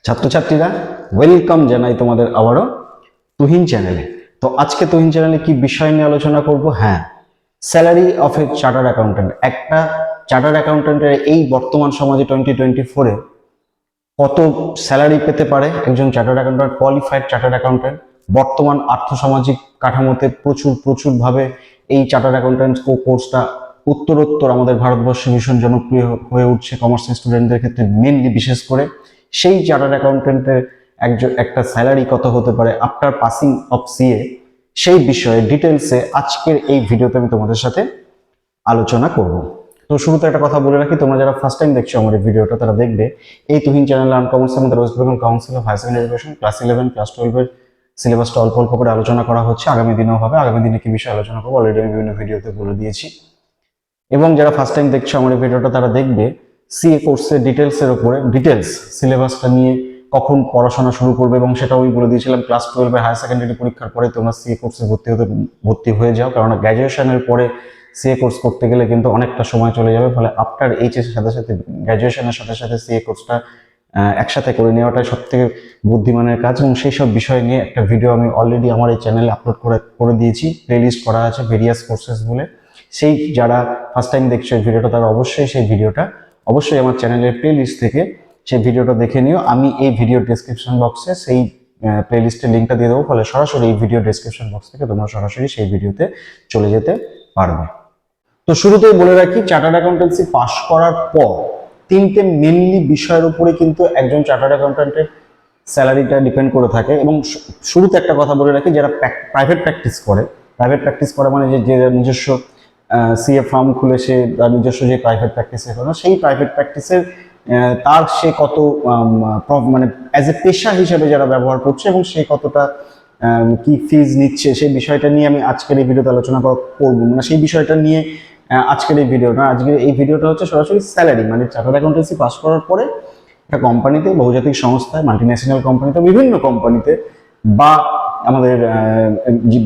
ছাত্রছাত্রীরা ওয়েলকাম জানাই তোমাদের আবারও তুহিন চ্যানেলে। তো আজকে তুহিন চ্যানেলে কি বিষয় নিয়ে আলোচনা করব? Salary of A chartered accountant. একটা চার্টার্ড অ্যাকাউন্ট্যান্টের এই বর্তমান সমাজে 2024-এ কত স্যালারি পেতে পারে একজন chartered accountant, qualified chartered accountant. বর্তমান আর্থসামাজিক কাঠামোতে প্রচুরভাবে এই চার্টার্ড অ্যাকাউন্ট্যান্ট কোর্সটা উত্তরোত্তর আমাদের ভারতবর্ষে ভীষণ জনপ্রিয় হয়ে উঠছে কমার্স স্টুডেন্টদের ক্ষেত্রে, মেনলি বিশেষ করে। সেই চার্টার্ড অ্যাকাউন্ট্যান্টের একটা স্যালারি কত হতে পারে আফটার পাসিং অফ সিএ, সেই বিষয়ে ডিটেলসে আজকের এই ভিডিওতে আমি তোমাদের সাথে আলোচনা করব। তো শুরুতে একটা কথা বলে রাখি, তোমরা যারা ফার্স্ট টাইম দেখছো আমার এই ভিডিওটা, তারা দেখবে এই তুহিন চ্যানেলে আনকমন্সের মধ্যে West Bengal council of higher secondary education class 11 class 12-এর সিলেবাসটা অল্প অল্প করে আলোচনা করা হচ্ছে। আগামী দিনেও হবে। আগামী দিনে কি বিষয়ে আলোচনা করবো অলরেডি আমি বিভিন্ন ভিডিওতে বলে দিয়েছি। এবং যারা ফার্স্ট টাইম দেখছো আমার এই ভিডিওটা, তারা দেখবে সিএ কোর্সের ডিটেলসের উপরে, ডিটেলস সিলেবাসটা নিয়ে কখন পড়াশোনা শুরু করবে, এবং সেটা আমি বলে দিয়েছিলাম ক্লাস 12-এর হায়ার সেকেন্ডারি পরীক্ষার পরে তোমরা সিএ কোর্সে ভর্তি হয়ে যাও, কারণ গ্র্যাজুয়েশনের পরে সিএ কোর্স করতে গেলে কিন্তু অনেকটা সময় চলে যাবে। ফলে আফটার এইচএস এর সাথে সাথে গ্র্যাজুয়েশনের সাথে সাথে সিএ কোর্সটা একসাথে করে নেওয়াটাই সব থেকে বুদ্ধিমানের কাজ। এবং সেই সব বিষয় নিয়ে একটা ভিডিও আমি অলরেডি আমার এই চ্যানেলে আপলোড করে দিয়েছি, প্লেলিস্ট করা আছে ভেরিয়াস কোর্সেস বলে। সেই যারা ফার্স্ট টাইম দেখছো এই ভিডিওটা, তারা অবশ্যই সেই ভিডিওটা আমার চ্যানেলের প্লেলিস্ট থেকে সেই ভিডিওটা দেখে নিও। আমি এই ভিডিও ডেসক্রিপশন বক্সে সেই প্লেলিস্টের লিঙ্কটা দিয়ে দেবো, ফলে সরাসরি এই ভিডিও ডেসক্রিপশন বক্স থেকে তোমরা সরাসরি সেই ভিডিওতে চলে যেতে পারবে। তো শুরুতেই বলে রাখি, চার্টার্ড অ্যাকাউন্টেন্সি পাশ করার পর তিনটে মেনলি বিষয়ের উপরে কিন্তু একজন চার্টার্ড অ্যাকাউন্ট্যান্টের স্যালারিটা ডিপেন্ড করে থাকে। এবং শুরুতে একটা কথা বলে রাখি, যারা প্রাইভেট প্র্যাকটিস করে মানে যে নিজস্ব সিএ ফার্ম খুলে সে তার নিজস্ব যে প্রাইভেট প্র্যাকটিসে করে, সেই প্রাইভেট প্র্যাকটিসের তার সে কত মানে অ্যাজ এ পেশা হিসেবে যারা ব্যবহার করছে এবং সে কতটা কি ফিজ নিচ্ছে, সেই বিষয়টা নিয়ে আমি আজকের এই ভিডিওতে আলোচনা করবো। মানে সেই বিষয়টা নিয়ে আজকের এই ভিডিওটা হচ্ছে সরাসরি স্যালারি, মানে চার্টার্ড অ্যাকাউন্টেন্সি পাস করার পরে একটা কোম্পানিতে, বহুজাতিক সংস্থায়, মাল্টিন্যাশনাল কোম্পানিতে, বিভিন্ন কোম্পানিতে, বা আমাদের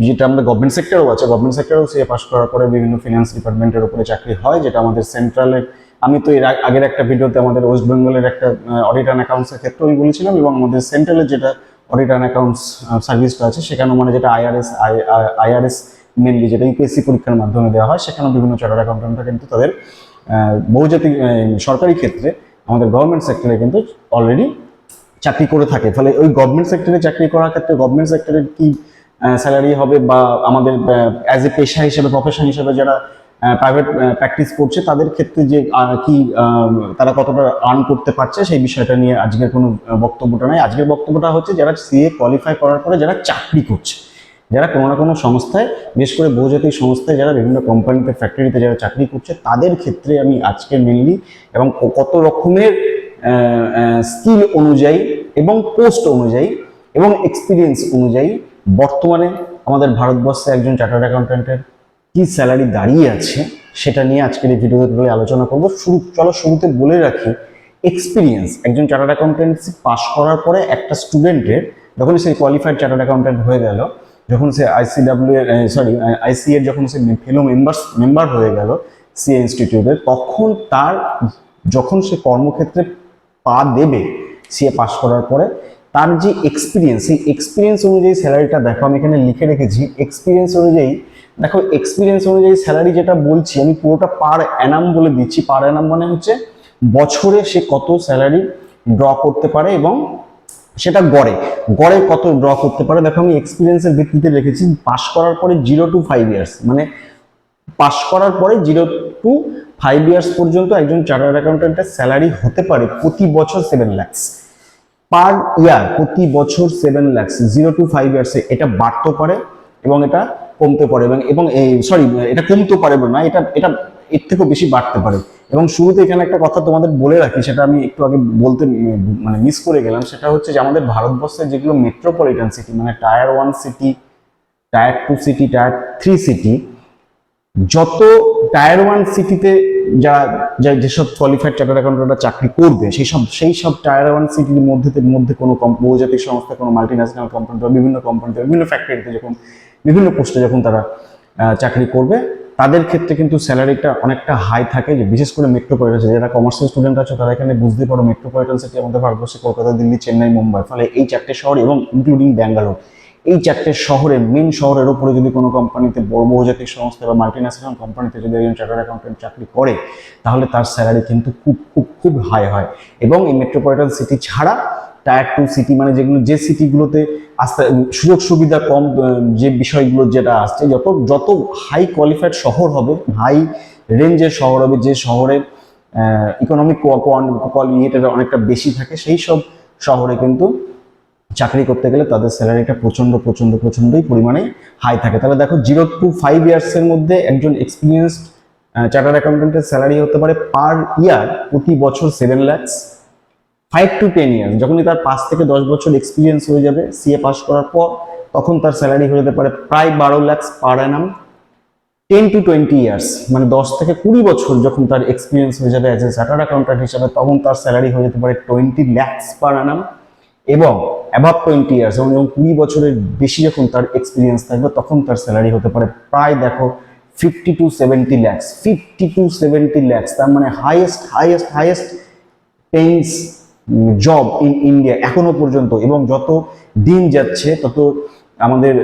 যেটা আমাদের গভর্নমেন্ট সেক্টরও আছে, গভর্নমেন্ট সেক্টরেও সিএ পাস করার পরে বিভিন্ন ফিনান্স ডিপার্টমেন্টের উপরে চাকরি হয়, যেটা আমাদের সেন্ট্রালের। আমি তো এর আগের একটা ভিডিওতে আমাদের ওয়েস্ট বেঙ্গলের একটা অডিট অ্যান্ড অ্যাকাউন্টসের ক্ষেত্রে আমি বলেছিলাম, এবং আমাদের সেন্ট্রালের যেটা অডিট অ্যান্ড অ্যাকাউন্টস সার্ভিসটা আছে সেখানেও, মানে যেটা আইআরএস মেনলি যেটা ইউপিএসসি পরীক্ষার মাধ্যমে দেওয়া হয়, সেখানেও বিভিন্ন চার্টার্ড অ্যাকাউন্ট্যান্টরা কিন্তু তাদের বহুজাতিক সরকারি ক্ষেত্রে, আমাদের গভর্নমেন্ট সেক্টরে কিন্তু অলরেডি চাকরি করে থাকে। ফলে ওই গভর্নমেন্ট সেক্টরে চাকরি করার ক্ষেত্রে গভর্নমেন্ট সেক্টরের কি স্যালারি হবে, বা আমাদের অ্যাজ এ পেশা হিসেবে, প্রফেশন হিসেবে যারা প্রাইভেট প্র্যাকটিস করছে তাদের ক্ষেত্রে যে কি তারা কতটা আর্ন করতে পারছে, সেই বিষয়টা নিয়ে আজকের কোনো বক্তব্যটা নাই। আজকের বক্তব্যটা হচ্ছে যারা সিএ কোয়ালিফাই করার পরে যারা চাকরি করছে, যারা কোনো না কোনো সংস্থায়, বিশেষ করে বহুজাতিক সংস্থায়, যারা বিভিন্ন কোম্পানিতে, ফ্যাক্টরিতে যারা চাকরি করছে, তাদের ক্ষেত্রে আমি আজকে মেনলি এবং কত রকমের স্কিল অনুযায়ী এবং পোস্ট অনুযায়ী এবং এক্সপিরিয়েন্স অনুযায়ী বর্তমানে আমাদের ভারতবর্ষে একজন চার্টার্ড অ্যাকাউন্ট্যান্টের কি স্যালারি দাঁড়িয়ে আছে, সেটা নিয়ে আজকের এই ভিডিওতে আলোচনা করবো। শুরুতে বলে রাখি, এক্সপিরিয়েন্স, একজন চার্টার্ড অ্যাকাউন্টেন্সি পাস করার পরে একটা স্টুডেন্টের যখন সে কোয়ালিফাইড চার্টার্ড অ্যাকাউন্ট্যান্ট হয়ে গেল, যখন সে আইসি এর যখন সে ফেলো মেম্বার হয়ে গেল সিএ ইনস্টিটিউটের, তখন যখন সে কর্মক্ষেত্রে পা দেবে সিএ পাস করার পরে, তার যে এক্সপিরিয়েন্স, সেই এক্সপিরিয়েন্স অনুযায়ী স্যালারিটা দেখো, আমি এখানে লিখে রেখেছি। এক্সপিরিয়েন্স অনুযায়ী স্যালারি যেটা বলছি আমি পুরোটা পার অ্যানাম বলে দিচ্ছি। পার অ্যানাম মানে হচ্ছে বছরে সে কত স্যালারি ড্র করতে পারে, এবং সেটা গড়ে কত ড্র করতে পারে। দেখো আমি এক্সপিরিয়েন্সের ভিত্তিতে রেখেছি পাস করার পরে 0 to 5 years, মানে পাস করার পরে 0 to 5 years পর্যন্ত একজন চার্টার্ড অ্যাকাউন্ট্যান্টের স্যালারি হতে পারে প্রতি বছর 7 লাখ পার ইয়ার, প্রতি বছর 7 লাখ। 0 to 5 years এটা বাড়তে পারে এবং এটা কমতে পারে, এবং এটা কমতে পারে না, এটা এর থেকেও বেশি বাড়তে পারে। এবং শুরুতে এখানে একটা কথা তোমাদের বলে রাখি, সেটা আমি একটু আগে বলতে মানে মিস করে গেলাম। সেটা হচ্ছে যে আমাদের ভারতবর্ষের যেগুলো মেট্রোপলিটন সিটি, মানে tyre 1 city, tyre 2 city, tyre 3 city, যত টায়ার 1 সিটিতে যেসব কোয়ালিফাইড চার্টার্ড অ্যাকাউন্ট্যান্টরা চাকরি করবে, সেই সব টায়ার 1 সিটির মধ্যে কোনো বহুজাতিক সংস্থা, কোনো মাল্টিন্যাশনাল কোম্পানি, বিভিন্ন কোম্পানিতে, বিভিন্ন ফ্যাক্টরিতে, যখন বিভিন্ন পোস্টে যখন তারা চাকরি করবে, তাদের ক্ষেত্রে কিন্তু স্যালারিটা অনেকটা হাই থাকে, যে বিশেষ করে মেট্রোপলিটন, যারা কমার্সিয়াল স্টুডেন্ট আছে তারা এখানে বুঝতে পারো মেট্রোপলিটন সিটি আমাদের ভারতবর্ষে কলকাতা, দিল্লি, চেন্নাই, মুম্বাই, ফলে এই চারটে শহর এবং ইনক্লুডিং ব্যাঙ্গালোর, এই চারটে শহরে মেন শহরের উপরে যদি কোনো কোম্পানিতে, বড় বহুজাতিক সংস্থা বা মাল্টিন্যাশনাল কোম্পানিতে যদি একজন চার্টার্ড অ্যাকাউন্টেন্ট চাকরি করে, তাহলে তার স্যালারি কিন্তু খুব খুব খুব হাই হয়। এবং এই মেট্রোপলিটন সিটি ছাড়া টায়ার 2 সিটি, মানে যেগুলো, যে সিটিগুলোতে আস্তে সুযোগ সুবিধা কম, যে বিষয়গুলো যেটা আসছে, যত যত হাই কোয়ালিফাইড শহর হবে, হাই রেঞ্জের শহর হবে, যে শহরে ইকোনমিক কোয়ালিটিটা অনেকটা বেশি থাকে, সেই সব শহরে কিন্তু চাকরি করতে গেলে তাদের স্যালারিটা প্রচণ্ডই পরিমাণে হাই থাকে। তাহলে দেখো 0 to 5 ইয়ার্সের মধ্যে একজন এক্সপিরিয়েন্সড চার্টার্ড অ্যাকাউন্টেন্টের স্যালারি হতে পারে পার ইয়ার প্রতি বছর 7 lakhs। 5 to 10 ইয়ার্স, যখনই তার 5 থেকে 10 বছর এক্সপিরিয়েন্স হয়ে যাবে সিএ পাস করার পর, তখন তার স্যালারি হয়ে যেতে পারে প্রায় 12 lakhs per Anam. 10 to 20 years, মানে 10 থেকে 20 বছর যখন তার এক্সপিরিয়েন্স হয়ে যাবে অ্যাজ এ চার্টার্ড অ্যাকাউন্ট্যান্ট হিসাবে, তখন তার স্যালারি হয়ে যেতে পারে 20 lakhs পার অ্যানাম। এবং অ্যাবাভ 20 ইয়ার্স, এবং 20 বছরের বেশি যখন তার এক্সপিরিয়েন্স থাকবে, তখন তার স্যালারি হতে পারে প্রায় দেখো 50 to 70 lakhs। 50 to 70 lakhs, তার মানে হাইয়েস্ট পেইংস জব ইন ইন্ডিয়া এখনো পর্যন্ত। এবং যত দিন যাচ্ছে তত আমাদের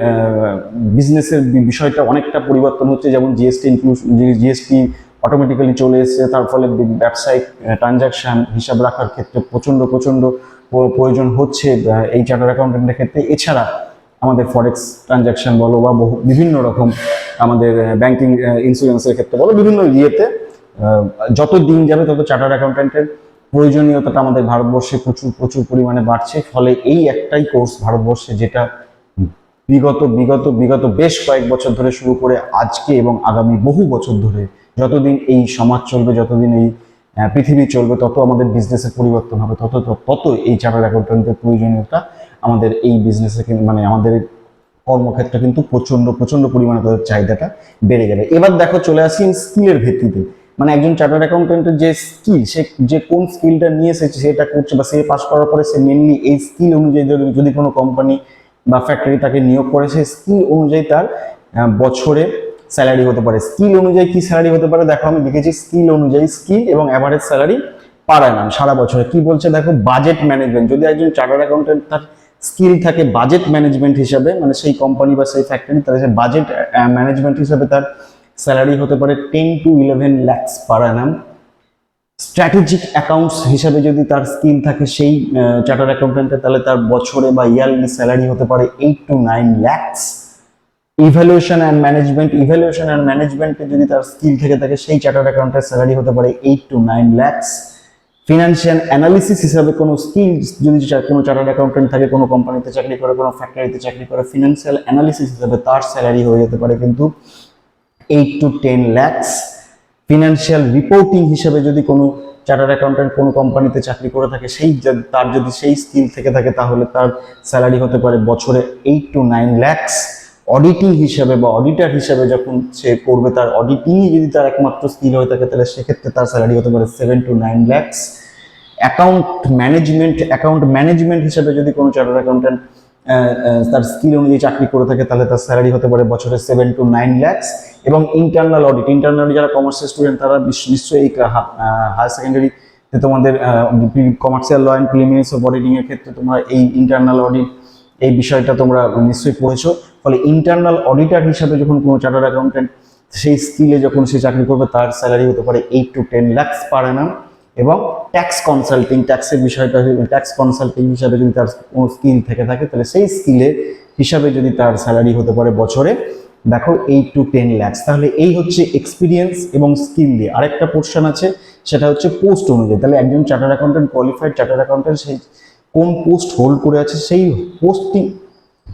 বিজনেসের বিষয়টা অনেকটা পরিবর্তন হচ্ছে, যেমন জিএসটি অটোমেটিক্যালি চলে এসেছে, তার ফলে ব্যবসায়িক ট্রানজাকশন হিসাব রাখার ক্ষেত্রে প্রচণ্ড প্রয়োজন হচ্ছে এই চার্টার্ড অ্যাকাউন্টেন্টের ক্ষেত্রে। এছাড়া আমাদের ফরেক্স ট্রানজাকশন বলো বা বিভিন্ন রকম আমাদের ব্যাংকিং, ইন্স্যুরেন্সের ক্ষেত্রে বলো, বিভিন্ন ইয়েতে যত দিন যাবে তত চার্টার্ড অ্যাকাউন্টেন্টের প্রয়োজনীয়তাটা আমাদের ভারতবর্ষে প্রচুর পরিমাণে বাড়ছে। ফলে এই একটাই কোর্স ভারতবর্ষে, যেটা বিগত বেশ কয়েক বছর ধরে শুরু করে আজকে এবং আগামী বহু বছর ধরে, যতদিন এই সমাজ চলবে, যতদিন এই পৃথিবী চলবে, তত আমাদের বিজনেসের পরিবর্তন হবে, তত এই চার্টার্ড অ্যাকাউন্টেন্টের প্রয়োজনীয়তা আমাদের এই বিজনেসে, মানে আমাদের কর্মক্ষেত্রে কিন্তু প্রচন্ড পরিমাণে তাদের চাহিদাটা বেড়ে যাবে। এবার দেখো চলে আসি স্কিলের ভিত্তিতে, মানে একজন চার্টার্ড অ্যাকাউন্টেন্টের যে স্কিল, সে যে কোন স্কিলটা নিয়ে এসেছে সেটা করছে, বা সে পাস করার পরে সে মেনলি এই স্কিল অনুযায়ী যদি কোনো কোম্পানি বা ফ্যাক্টরি তাকে নিয়োগ করে, সেই স্কিল অনুযায়ী তার বছরে স্যালারি হতে পারে। স্কিল অনুযায়ী কি স্যালারি হতে পারে দেখো, আমি লিখেছি স্কিল অনুযায়ী স্কিল এবং অ্যাভারেজ স্যালারি পার অ্যানাম সারা বছরে। কি বলছে দেখো, বাজেট ম্যানেজমেন্ট, যদি একজন চার্টার্ড অ্যাকাউন্টেন্ট তার স্কিল থাকে বাজেট ম্যানেজমেন্ট হিসাবে, মানে সেই কোম্পানি বা সেই ফ্যাক্টরি, তাহলে সে বাজেট ম্যানেজমেন্ট হিসাবে তার স্যালারি হতে পারে 10 to 11 lakhs per Anam. Strategic accounts হিসাবে যদি তার স্কিল থাকে সেই চার্টার্ড অ্যাকাউন্টেন্টের, তাহলে তার বছরে বা ইয়ারলি স্যালারি হতে পারে 8 to 9 lakhs। ইভ্যালুয়েশন অ্যান্ড ম্যানেজমেন্টে যদি তার স্কিল থেকে থাকে সেই চার্টার্ড অ্যাকাউন্টের স্যালারি হতে পারে 8 to 9 lakhs। ফিনান্সিয়াল অ্যানালিসিস হিসাবে কোনো স্কিল যদি কোনো চার্টার্ড অ্যাকাউন্টেন্ট থাকে, কোনো কোম্পানিতে চাকরি করে, কোনো ফ্যাক্টরিতে চাকরি করে, ফিনান্সিয়াল অ্যানালিসিস হিসাবে তার স্যালারি হয়ে যেতে পারে কিন্তু 8 to 10 lakhs। ফিনান্সিয়াল রিপোর্টিং হিসেবে যদি কোনো চার্টার্ড অ্যাকাউন্টেন্ট কোনো কোম্পানিতে চাকরি করে থাকে, তার যদি সেই স্কিল থেকে থাকে, তাহলে তার স্যালারি হতে পারে বছরে 8 to 9 lakhs। অডিটিং হিসাবে বা অডিটর হিসাবে যখন সে করবে, তার অডিটিংই যদি তার একমাত্র স্কিল হয়ে থাকে, তাহলে সেক্ষেত্রে তার স্যালারি হতে পারে 7 to 9 lakhs। অ্যাকাউন্ট ম্যানেজমেন্ট হিসাবে যদি কোনো চার্টার্ড অ্যাকাউন্টেন্ট তার স্কিল অনুযায়ী চাকরি করে থাকে, তাহলে তার স্যালারি হতে পারে বছরে 7 to 9 lakhs। এবং ইন্টারনাল অডিট যারা কমার্সিয়াল স্টুডেন্ট, তারা নিশ্চয়ই এই হায়ার সেকেন্ডারিতে তোমাদের commercial law and preliminaries of auditing এর ক্ষেত্রে তোমরা এই ইন্টারনাল অডিট এই বিষয়টা তোমরা নিশ্চয়ই পড়েছো। ফলে ইন্টারনাল অডিটর হিসাবে যখন কোনো চার্টার্ড অ্যাকাউন্টেন্ট সেই স্কিলে যখন সে চাকরি করবে, তার স্যালারি হতে পারে 8 to 10 lakhs পার অ্যানাম। এবং ট্যাক্স কনসাল্টিং হিসাবে যদি তার কোনো স্কিল থেকে থাকে, তাহলে সেই স্কিলের হিসাবে যদি তার স্যালারি হতে পারে বছরে দেখো 8 to 10 lakhs। তাহলে এই হচ্ছে এক্সপিরিয়েন্স এবং স্কিল দিয়ে। আরেকটা পোর্শন আছে, সেটা হচ্ছে পোস্ট অনুযায়ী। তাহলে একজন chartered accountant, qualified chartered accountant, সেই কোন পোস্ট হোল্ড করে আছে, সেই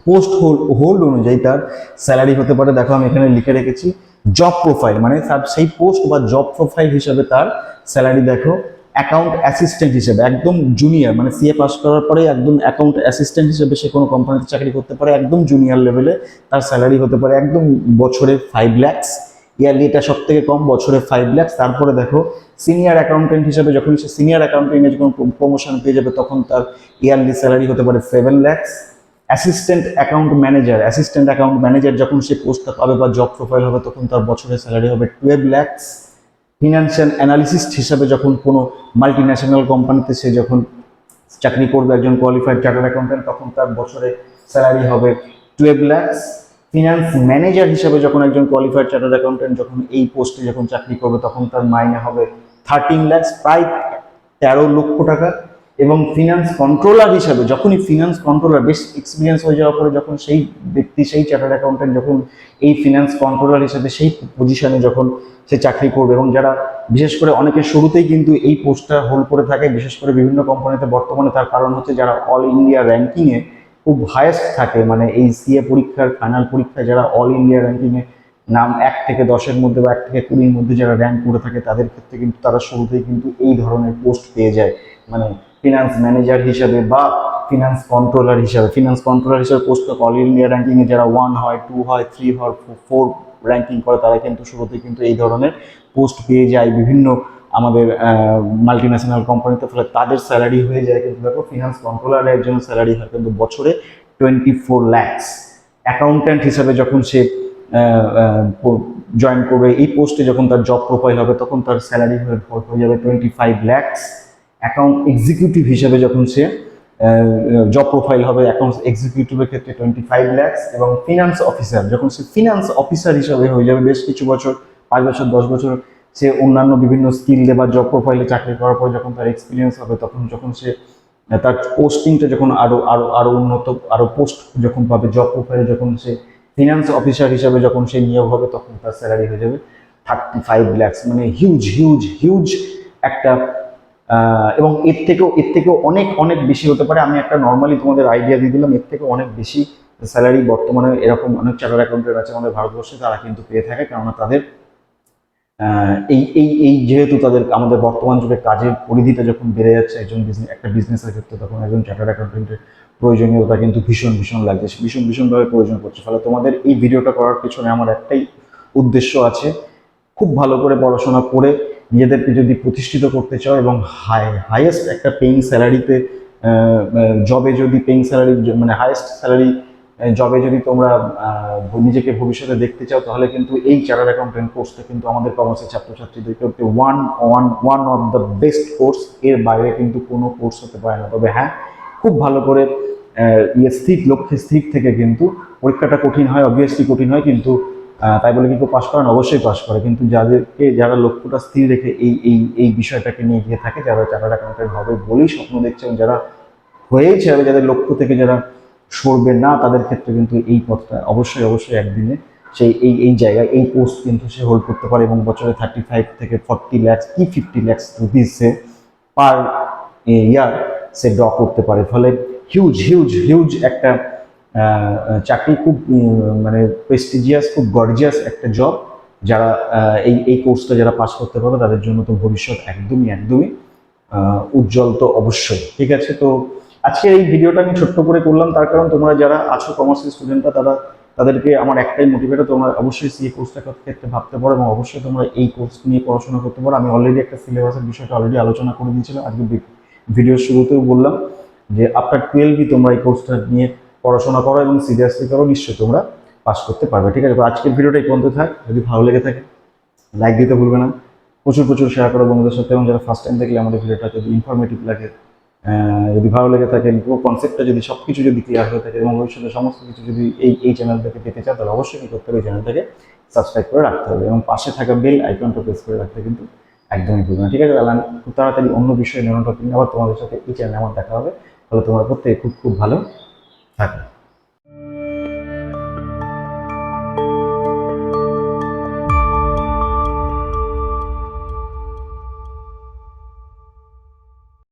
পোস্ট হোল্ড অনুযায়ী তার স্যালারি হতে পারে। দেখো আমি এখানে লিখে রেখেছি জব প্রোফাইল, মানে তার সেই পোস্ট বা জব প্রোফাইল হিসেবে তার স্যালারি দেখো অ্যাকাউন্ট অ্যাসিস্ট্যান্ট হিসেবে, একদম জুনিয়র, মানে সিএ পাস করার পরে একদম অ্যাকাউন্ট অ্যাসিস্ট্যান্ট হিসেবে সে কোনো কোম্পানিতে চাকরি করতে পারে, একদম জুনিয়র লেভেলে। তার স্যালারি হতে পারে একদম বছরে 5 lakhs। ইয়ারলি এটা সব থেকে কম, বছরে 5 lakhs। তারপরে দেখো সিনিয়র অ্যাকাউন্টেন্ট হিসেবে যখন সে সিনিয়র অ্যাকাউন্টেন্টে যখন প্রমোশন পেয়ে যাবে, তখন তার ইয়ারলি স্যালারি হতে পারে 7 lakhs। অ্যাসিস্ট্যান্ট অ্যাকাউন্ট ম্যানেজার যখন সে পোস্টটা পাবে বা জব প্রোফাইল হবে, তখন তার বছরের স্যালারি হবে 12 lakhs। ফিনান্সিয়াল অ্যানালিসিস্ট হিসাবে যখন কোনো মাল্টি ন্যাশনাল কোম্পানিতে সে যখন চাকরি করবে একজন কোয়ালিফাইড চার্টার্ড অ্যাকাউন্টেন্ট, তখন তার বছরে স্যালারি হবে 12 lakhs। ফিনান্স ম্যানেজার হিসাবে যখন একজন কোয়ালিফাইড চার্টার্ড অ্যাকাউন্টেন্ট যখন এই পোস্টে যখন চাকরি করবে, তখন তার মাইনে হবে 13 lakhs, প্রায় 13 লক্ষ টাকা। এবং ফিনান্স কন্ট্রোলার হিসাবে যখনই ফিনান্স কন্ট্রোলার বেশ এক্সপিরিয়েন্স হয়ে যাওয়ার পরে যখন সেই ব্যক্তি, সেই চার্টার্ড অ্যাকাউন্টেন্ট যখন এই ফিনান্স কন্ট্রোলার হিসাবে সেই পজিশনে যখন সে চাকরি করবে, এবং যারা বিশেষ করে অনেকের শুরুতেই কিন্তু এই পোস্টটা হোল্ড করে থাকে বিশেষ করে বিভিন্ন কোম্পানিতে বর্তমানে, তার কারণ হচ্ছে যারা অল ইন্ডিয়া র্যাঙ্কিংয়ে খুব হায়েস্ট থাকে, মানে এই সিএ পরীক্ষার ফাইনাল পরীক্ষায় যারা অল ইন্ডিয়া র্যাঙ্কিংয়ে নাম 1 থেকে 10-এর মধ্যে বা 1 থেকে 20-এর মধ্যে যারা র্যাঙ্ক করে থাকে, তাদের ক্ষেত্রে কিন্তু তারা শুরুতেই কিন্তু এই ধরনের পোস্ট পেয়ে যায়, মানে ফিনান্স ম্যানেজার হিসাবে বা ফিনান্স কন্ট্রোলার হিসাবে পোস্ট অল ইন্ডিয়া র্যাঙ্কিংয়ে যারা 1 হয়, 2 হয়, 3 হয়, 4 র্যাঙ্কিং করে, তারা কিন্তু শুরুতেই কিন্তু এই ধরনের পোস্ট পেয়ে যায় বিভিন্ন আমাদের মাল্টি ন্যাশনাল কোম্পানিতে। ফলে তাদের স্যালারি হয়ে যায় কিন্তু দেখো ফিনান্স কন্ট্রোলারের একজন স্যালারি হয় কিন্তু বছরে 24 lakhs। অ্যাকাউন্ট্যান্ট হিসাবে যখন সে জয়েন করবে এই পোস্টে, যখন তার জব প্রোফাইল হবে, তখন তার স্যালারি হয়ে যাবে 25 lakhs। অ্যাকাউন্ট এক্সিকিউটিভ হিসাবে যখন সে জব প্রোফাইল হবে, অ্যাকাউন্ট এক্সিকিউটিভের ক্ষেত্রে 25 lakhs। এবং ফিনান্স অফিসার যখন সে ফিনান্স অফিসার হিসাবে হয়ে যাবে বেশ কিছু বছর, 5 বছর 10 বছর সে অন্যান্য বিভিন্ন স্কিল বা জব প্রোফাইলে চাকরি করার পর যখন তার এক্সপিরিয়েন্স হবে, তখন যখন সে তার পোস্টিংটা যখন আরো উন্নত আরো পোস্ট যখন পাবে, জব প্রোফাইলে যখন সে ফিনান্স অফিসার হিসাবে যখন সে নিয়োগ হবে, তখন তার স্যালারি হয়ে যাবে 35 lakhs। মানে হিউজ হিউজ হিউজ একটা এবং এর থেকেও অনেক অনেক বেশি হতে পারে। আমি একটা নর্মালি তোমাদের আইডিয়া দিয়ে দিলাম, এর থেকে অনেক বেশি স্যালারি বর্তমানে এরকম অনেক চার্টার্ড অ্যাকাউন্টেন্ট আছে আমাদের ভারতবর্ষে, তারা কিন্তু পেয়ে থাকে, কেননা তাদের এই যেহেতু তাদের আমাদের বর্তমান যুগে কাজের পরিধিটা যখন বেড়ে যাচ্ছে একটা বিজনেসের ক্ষেত্রে, তখন একজন চার্টার্ড অ্যাকাউন্টেন্টের প্রয়োজনীয়তা কিন্তু ভীষণ ভীষণ লাগছে, ভীষণভাবে প্রয়োজন পড়ছে। ফলে তোমাদের এই ভিডিওটা করার পিছনে আমার একটাই উদ্দেশ্য আছে, খুব ভালো করে পড়াশোনা করে নিজেদেরকে যদি প্রতিষ্ঠিত করতে চাও এবং হাইয়েস্ট একটা পেইং স্যালারিতে জবে যদি পেইং স্যালারি মানে হাইয়েস্ট স্যালারি জবে যদি তোমরা নিজেকে ভবিষ্যতে দেখতে চাও, তাহলে কিন্তু এই চার্টার্ড অ্যাকাউন্টেন্ট কোর্সটা কিন্তু আমাদের কমার্সের ছাত্রছাত্রীদেরকে one of the best course. এর বাইরে কিন্তু কোনো কোর্স হতে পারে না। তবে হ্যাঁ, খুব ভালো করে লক্ষ্যে স্থির থেকে কিন্তু পরীক্ষাটা কঠিন হয়, অবভিয়াসলি কঠিন হয়, কিন্তু তাই বলে কি কেউ পাশ করেন? অবশ্যই পাশ করে। কিন্তু যারা লক্ষ্যটা স্থির রেখে এই বিষয়টাকে নিয়ে গিয়ে থাকে, যারা চার্টার্ড অ্যাকাউন্টেন্ট হবে বলেই স্বপ্ন দেখছে, এবং যারা হয়েছে যাদের লক্ষ্য থেকে যারা সরবে না, তাদের ক্ষেত্রে কিন্তু এই পথটা অবশ্যই একদিনে সেই এই জায়গায় এই পোস্ট কিন্তু সে হোল্ড করতে পারে, এবং বছরে 35 থেকে 40 lakhs কি 50 lakhs রুপিস সে পার ইয়ার সে ড্র করতে পারে। ফলে হিউজ হিউজ হিউজ একটা চাকরি, খুব মানে প্রেস্টিজিয়াস, খুব গর্জিয়াস একটা জব। যারা এই কোর্সটা যারা পাস করতে পারবে, তাদের জন্য তো ভবিষ্যৎ একদমই উজ্জ্বল তো অবশ্যই। ঠিক আছে, তো আজকে এই ভিডিওটা আমি ছোট্ট করে করলাম, তার কারণ তোমরা যারা আছো কমার্সের স্টুডেন্টরা, তাদেরকে আমার একটাই মোটিভেটর, তোমরা অবশ্যই সিএ কোর্সটার ক্ষেত্রে ভাবতে পারো, এবং অবশ্যই তোমরা এই কোর্স নিয়ে পড়াশোনা করতে পারো। আমি অলরেডি একটা সিলেবাসের বিষয়টা অলরেডি আলোচনা করে দিয়েছিলাম, আজকে ভিডিওর শুরুতেও বললাম যে আফটার 12 তোমরা এই কোর্সটা নিয়ে পড়াশোনা করো এবং সিরিয়াসলি করো, নিশ্চয়ই তোমরা পাস করতে পারবে। ঠিক আছে, তো আজকের ভিডিওটা এই পর্যন্ত থাক। যদি ভালো লেগে থাকে লাইক দিতে ভুলবে না, প্রচুর শেয়ার করো বন্ধুদের সাথে, এবং যারা ফার্স্ট টাইম দেখলে আমাদের ভিডিওটা যদি ইনফরমেটিভ লাগে, যদি ভালো লেগে থাকে, পুরো কনসেপ্টটা যদি সবকিছু যদি ক্লিয়ার হয়ে থাকে, এবং ভবিষ্যতে সমস্ত কিছু যদি এই চ্যানেল থেকে পেতে চাও, তাহলে অবশ্যই কি করতে হবে, এই চ্যানেলটাকে সাবস্ক্রাইব করে রাখতে হবে, এবং পাশে থাকা বেল আইকনটা প্রেস করে রাখতে কিন্তু একদমই ভুলবে না। ঠিক আছে, তাহলে খুব তাড়াতাড়ি অন্য বিষয়ে নিয়ে আবার তোমাদের সাথে এই চ্যানেলে আমার দেখা হবে। তাহলে তোমার প্রত্যেকে খুব ভালো থাকবে।